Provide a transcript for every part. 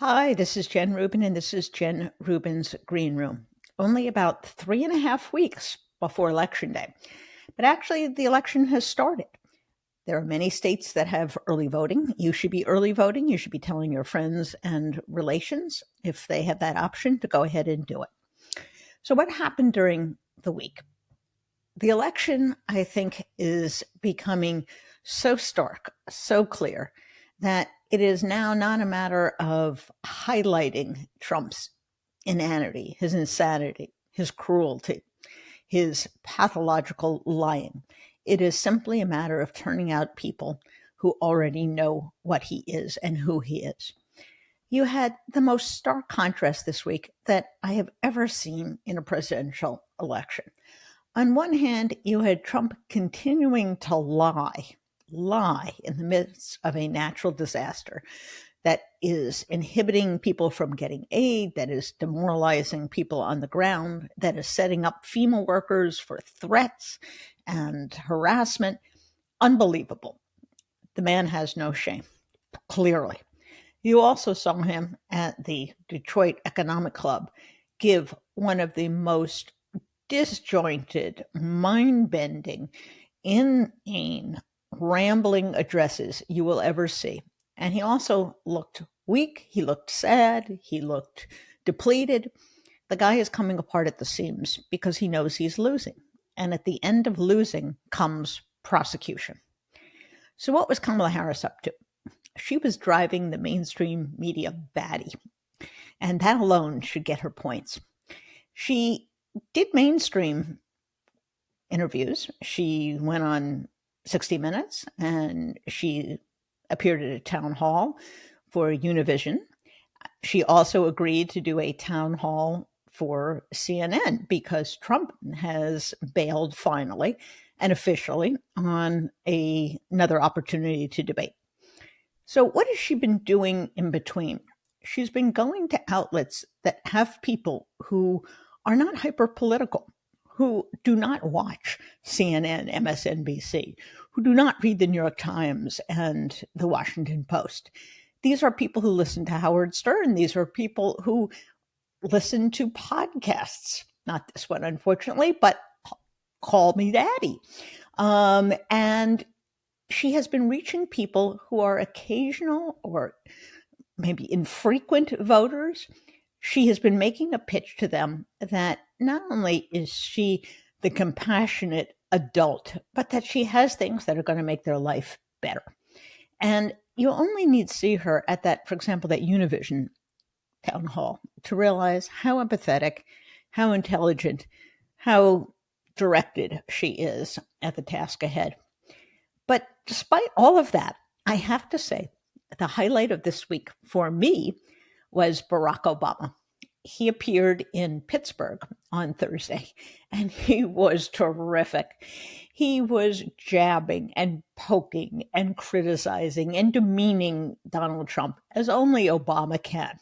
Hi, this is Jen Rubin, and this is Jen Rubin's Green Room. Only about 3.5 weeks before Election Day. But actually, the election has started. There are many states that have early voting. You should be early voting. You should be telling your friends and relations, if they have that option, to go ahead and do it. So, what happened during the week? The election, I think, is becoming so stark, so clear, that it is now not a matter of highlighting Trump's inanity, his insanity, his cruelty, his pathological lying. It is simply a matter of turning out people who already know what he is and who he is. You had the most stark contrast this week that I have ever seen in a presidential election. On one hand, you had Trump continuing to lie in the midst of a natural disaster that is inhibiting people from getting aid, that is demoralizing people on the ground, that is setting up FEMA workers for threats and harassment. Unbelievable. The man has no shame, clearly. You also saw him at the Detroit Economic Club give one of the most disjointed, mind bending, inane, rambling addresses you will ever see. And he also looked weak. He looked sad. He looked depleted. The guy is coming apart at the seams because he knows he's losing. And at the end of losing comes prosecution. So, what was Kamala Harris up to? She was driving the mainstream media batty, and that alone should get her points. She did mainstream interviews. She went on 60 Minutes and she appeared at a town hall for Univision. She also agreed to do a town hall for CNN because Trump has bailed finally and officially on another opportunity to debate. So, what has she been doing in between? She's been going to outlets that have people who are not hyper political, who do not watch CNN, MSNBC, who do not read the New York Times and the Washington Post. These are people who listen to Howard Stern. These are people who listen to podcasts. Not this one, unfortunately, but Call Me Daddy. And she has been reaching people who are occasional or maybe infrequent voters. She has been making a pitch to them that not only is she the compassionate adult, but that she has things that are going to make their life better. And you only need to see her at that, for example, that Univision town hall to realize how empathetic, how intelligent, how directed she is at the task ahead. But despite all of that, I have to say the highlight of this week for me was Barack Obama. He appeared in Pittsburgh on Thursday, and he was terrific. He was jabbing and poking and criticizing and demeaning Donald Trump as only Obama can,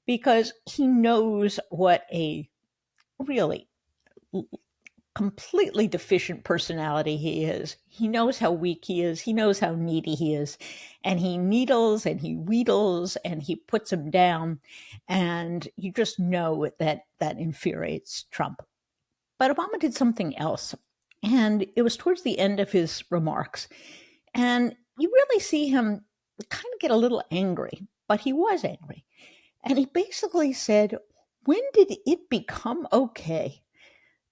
because he knows what a really completely deficient personality he is. He knows how weak he is. He knows how needy he is. And he needles and he wheedles and he puts him down. And you just know that that infuriates Trump. But Obama did something else. And it was towards the end of his remarks. And you really see him kind of get a little angry, but he was angry. And he basically said, when did it become okay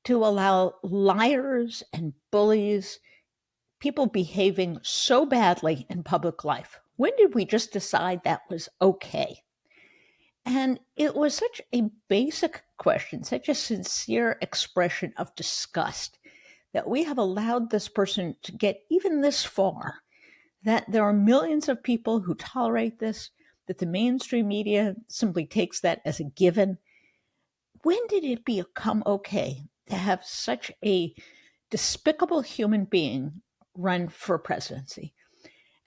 to allow liars and bullies, people behaving so badly in public life? When did we just decide that was okay? And it was such a basic question, such a sincere expression of disgust that we have allowed this person to get even this far, that there are millions of people who tolerate this, that the mainstream media simply takes that as a given. When did it become okay to have such a despicable human being run for presidency?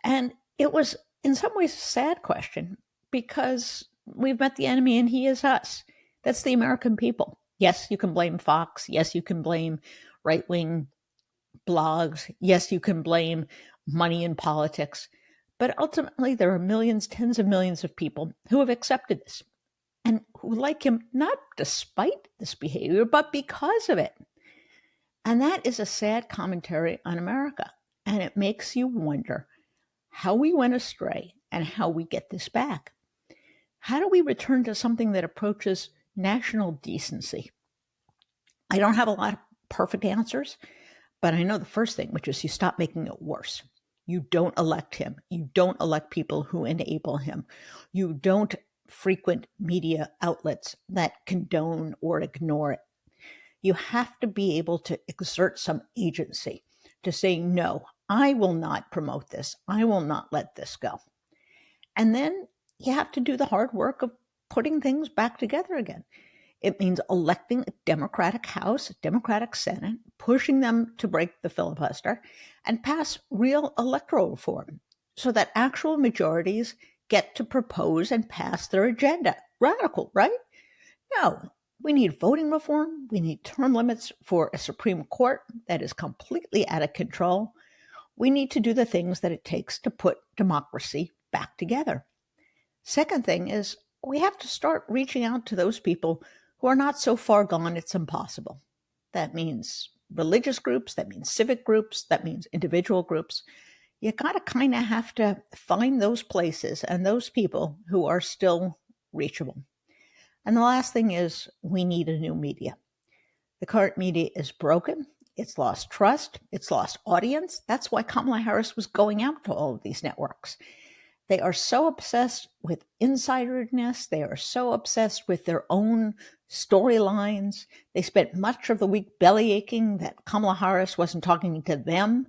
And it was, in some ways, a sad question because we've met the enemy and he is us. That's the American people. Yes, you can blame Fox. Yes, you can blame right wing blogs. Yes, you can blame money in politics. But ultimately, there are millions, tens of millions of people who have accepted this and who like him not despite this behavior, but because of it. And that is a sad commentary on America. And it makes you wonder how we went astray and how we get this back. How do we return to something that approaches national decency? I don't have a lot of perfect answers, but I know the first thing, which is you stop making it worse. You don't elect him. You don't elect people who enable him. You don't frequent media outlets that condone or ignore it. You have to be able to exert some agency to say, no, I will not promote this. I will not let this go. And then you have to do the hard work of putting things back together again. It means electing a Democratic House, a Democratic Senate, pushing them to break the filibuster and pass real electoral reform so that actual majorities get to propose and pass their agenda. Radical, right? No, we need voting reform. We need term limits for a Supreme Court that is completely out of control. We need to do the things that it takes to put democracy back together. Second thing is we have to start reaching out to those people who are not so far gone it's impossible. That means religious groups, that means civic groups, that means individual groups. You got to kind of have to find those places and those people who are still reachable. And the last thing is we need a new media. The current media is broken. It's lost trust. It's lost audience. That's why Kamala Harris was going out to all of these networks. They are so obsessed with insiderness. They are so obsessed with their own storylines. They spent much of the week belly aching that Kamala Harris wasn't talking to them.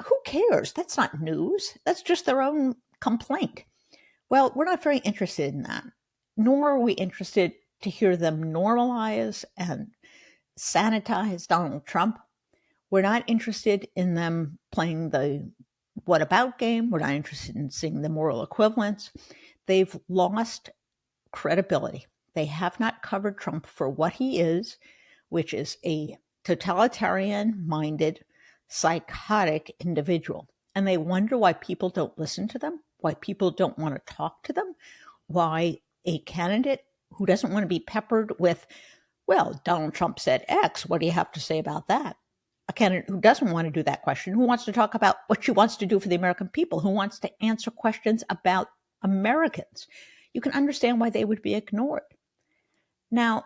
Who cares? That's not news. That's just their own complaint. Well, we're not very interested in that, nor are we interested to hear them normalize and sanitize Donald Trump. We're not interested in them playing the what about game. We're not interested in seeing the moral equivalence. They've lost credibility. They have not covered Trump for what he is, which is a totalitarian-minded, psychotic individual. And they wonder why people don't listen to them, why people don't want to talk to them, why a candidate who doesn't want to be peppered with, well, Donald Trump said X, what do you have to say about that? A candidate who doesn't want to do that question, who wants to talk about what she wants to do for the American people, who wants to answer questions about Americans. You can understand why they would be ignored. Now,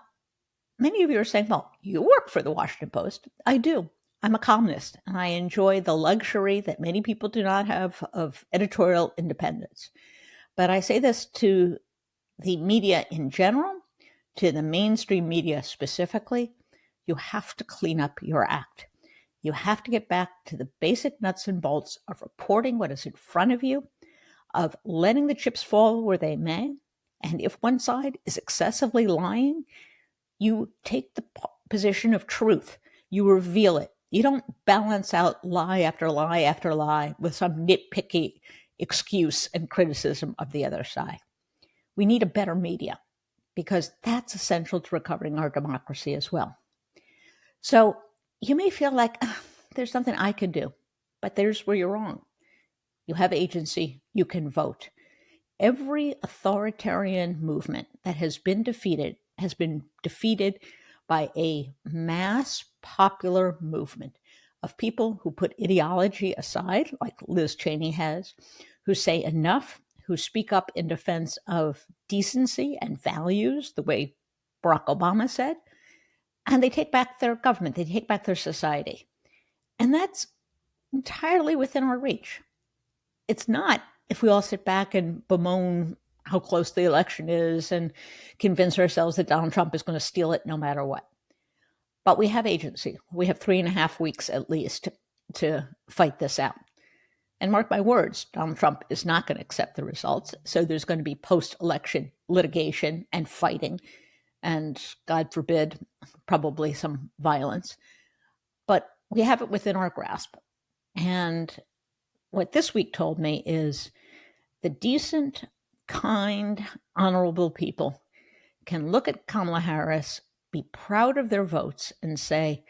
many of you are saying, well, you work for the Washington Post. I do. I'm a columnist, and I enjoy the luxury that many people do not have of editorial independence. But I say this to the media in general, to the mainstream media specifically, you have to clean up your act. You have to get back to the basic nuts and bolts of reporting what is in front of you, of letting the chips fall where they may. And if one side is excessively lying, you take the position of truth. You reveal it. You don't balance out lie after lie after lie with some nitpicky excuse and criticism of the other side. We need a better media because that's essential to recovering our democracy as well. So you may feel like there's nothing I can do, but there's where you're wrong. You have agency. You can vote. Every authoritarian movement that has been defeated by a mass popular movement of people who put ideology aside, like Liz Cheney has, who say enough, who speak up in defense of decency and values, the way Barack Obama said, and they take back their government, they take back their society. And that's entirely within our reach. It's not if we all sit back and bemoan how close the election is and convince ourselves that Donald Trump is going to steal it no matter what. But we have agency. We have 3.5 weeks at least to fight this out. And mark my words, Donald Trump is not going to accept the results. So there's going to be post-election litigation and fighting and, God forbid, probably some violence. But we have it within our grasp. And what this week told me is the decent, kind, honorable people can look at Kamala Harris, be proud of their votes, and say,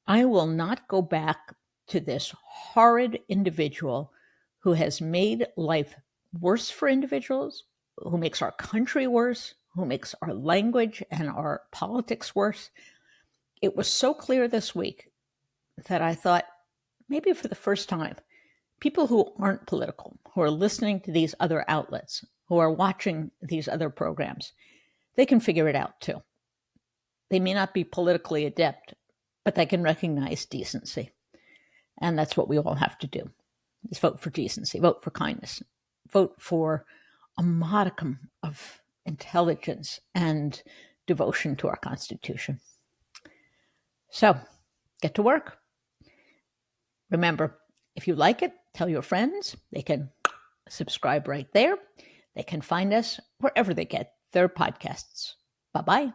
I will not go back to this horrid individual who has made life worse for individuals, who makes our country worse, who makes our language and our politics worse. It was so clear this week that I thought, maybe for the first time, people who aren't political, who are listening to these other outlets, who are watching these other programs, they can figure it out too. They may not be politically adept, but they can recognize decency. And that's what we all have to do, is vote for decency, vote for kindness, vote for a modicum of intelligence and devotion to our Constitution. So get to work. Remember, if you like it, tell your friends. They can subscribe right there. They can find us wherever they get their podcasts. Bye-bye.